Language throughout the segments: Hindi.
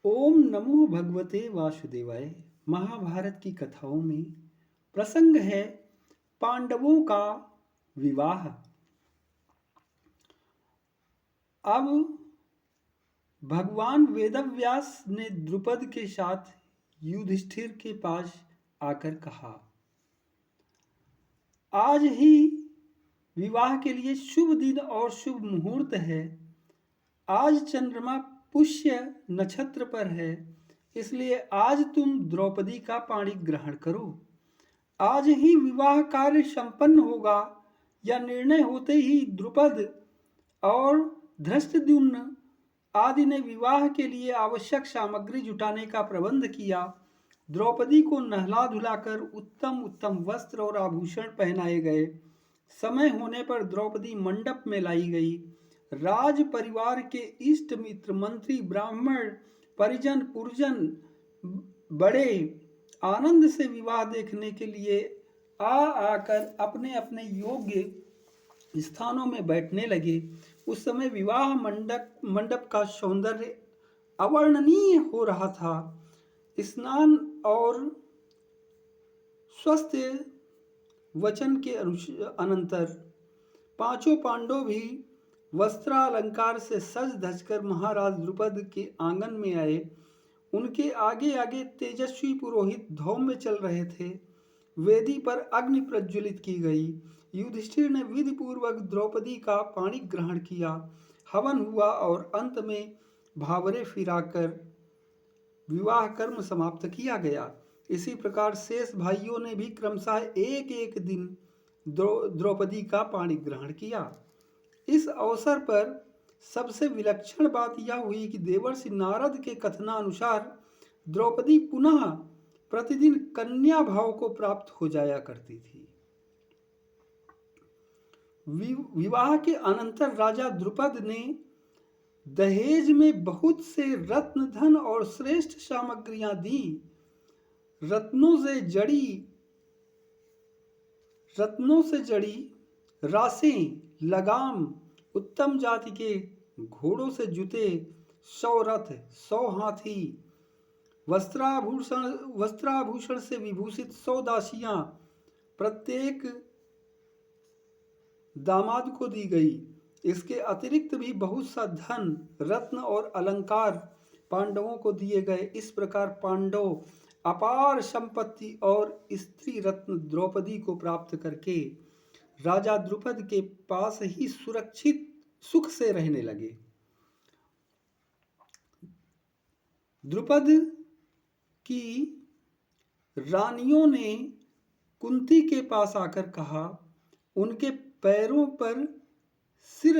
ओम नमो भगवते वासुदेवाय। महाभारत की कथाओं में प्रसंग है पांडवों का विवाह। अब भगवान वेदव्यास ने द्रुपद के साथ युधिष्ठिर के पास आकर कहा, आज ही विवाह के लिए शुभ दिन और शुभ मुहूर्त है। आज चंद्रमा पुष्य नक्षत्र पर है, इसलिए आज तुम द्रौपदी का पाणी ग्रहण करो। आज ही विवाह कार्य संपन्न होगा। यह निर्णय होते ही द्रुपद और धृष्टद्युम्न आदि ने विवाह के लिए आवश्यक सामग्री जुटाने का प्रबंध किया। द्रौपदी को नहला धुलाकर उत्तम उत्तम वस्त्र और आभूषण पहनाए गए। समय होने पर द्रौपदी मंडप में लाई गई। राज परिवार के इष्ट मित्र, मंत्री, ब्राह्मण, परिजन, पुरजन बड़े आनंद से विवाह देखने के लिए आकर अपने अपने योग्य स्थानों में बैठने लगे। उस समय विवाह मंडप का सौंदर्य अवर्णनीय हो रहा था। स्नान और स्वस्थ वचन के अनंतर पांचों पांडव भी वस्त्रालंकार से सज धजकर महाराज द्रुपद के आंगन में आए। उनके आगे आगे तेजस्वी पुरोहित धौम्य चल रहे थे। वेदी पर अग्नि प्रज्वलित की गई। युधिष्ठिर ने विधि पूर्वक द्रौपदी का पाणी ग्रहण किया। हवन हुआ और अंत में भावरे फिराकर विवाह कर्म समाप्त किया गया। इसी प्रकार शेष भाइयों ने भी क्रमशः एक एक दिन द्रौपदी का पाणी ग्रहण किया। इस अवसर पर सबसे विलक्षण बात यह हुई कि देवर्षि नारद के कथनानुसार द्रौपदी पुनः प्रतिदिन कन्या भाव को प्राप्त हो जाया करती थी। विवाह के अनंतर राजा द्रुपद ने दहेज में बहुत से रत्न, धन और श्रेष्ठ सामग्रियां दी। रत्नों से जड़ी रासें, लगाम, उत्तम जाति के घोड़ों से जुते 100 रथ, 100 हाथी, वस्त्राभूषण से विभूषित 100 दासियां प्रत्येक दामाद को दी गई। इसके अतिरिक्त भी बहुत सा धन, रत्न और अलंकार पांडवों को दिए गए। इस प्रकार पांडव अपार संपत्ति और स्त्री रत्न द्रौपदी को प्राप्त करके राजा द्रुपद के पास ही सुरक्षित सुख से रहने लगे। द्रुपद की रानियों ने कुंती के पास आकर कहा, उनके पैरों पर सिर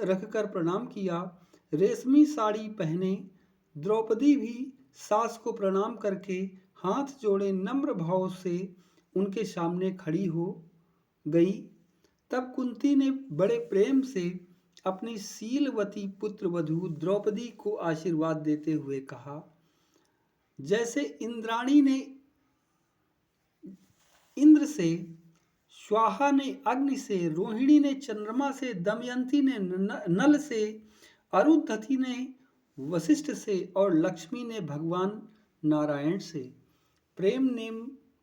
रखकर प्रणाम किया। रेशमी साड़ी पहने द्रौपदी भी सास को प्रणाम करके हाथ जोड़े नम्र भाव से उनके सामने खड़ी हो गई। तब कुंती ने बड़े प्रेम से अपनी शीलवती पुत्र वधू द्रौपदी को आशीर्वाद देते हुए कहा, जैसे इंद्राणी ने इंद्र से, स्वाहा ने अग्नि से, रोहिणी ने चंद्रमा से, दमयंती ने नल से, अरुंधति ने वशिष्ठ से और लक्ष्मी ने भगवान नारायण से प्रेम ने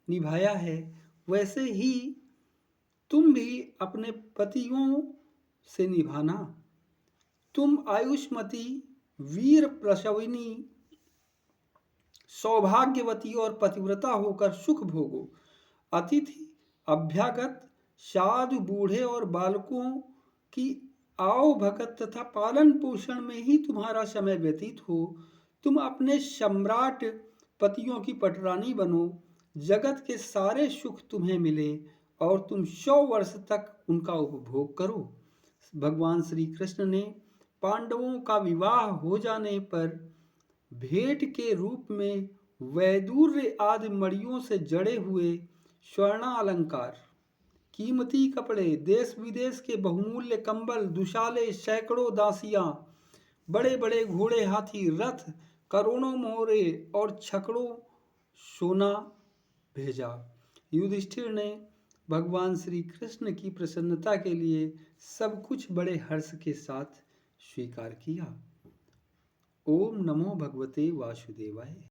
निभाया है, वैसे ही तुम भी अपने पतियों से निभाना। तुम आयुष्मती, वीर प्रसविनी, सौभाग्यवती और पतिव्रता होकर सुख भोगो। अतिथि, अभ्यागत, साधु, बूढ़े और बालकों की आओ भगत तथा पालन पोषण में ही तुम्हारा समय व्यतीत हो। तुम अपने सम्राट पतियों की पटरानी बनो। जगत के सारे सुख तुम्हें मिले और तुम 100 वर्ष तक उनका उपभोग करो। भगवान श्री कृष्ण ने पांडवों का विवाह हो जाने पर भेंट के रूप में वैदूर्य आदि मणियों से जड़े हुए स्वर्णालंकार, कीमती कपड़े, देश विदेश के बहुमूल्य कंबल, दुशाले, सैकड़ों दासियां, बड़े बड़े घोड़े, हाथी, रथ, करोड़ों मोहरे और छकड़ों सोना भेजा। युधिष्ठिर ने भगवान श्री कृष्ण की प्रसन्नता के लिए सब कुछ बड़े हर्ष के साथ स्वीकार किया। ओम नमो भगवते वासुदेवाय।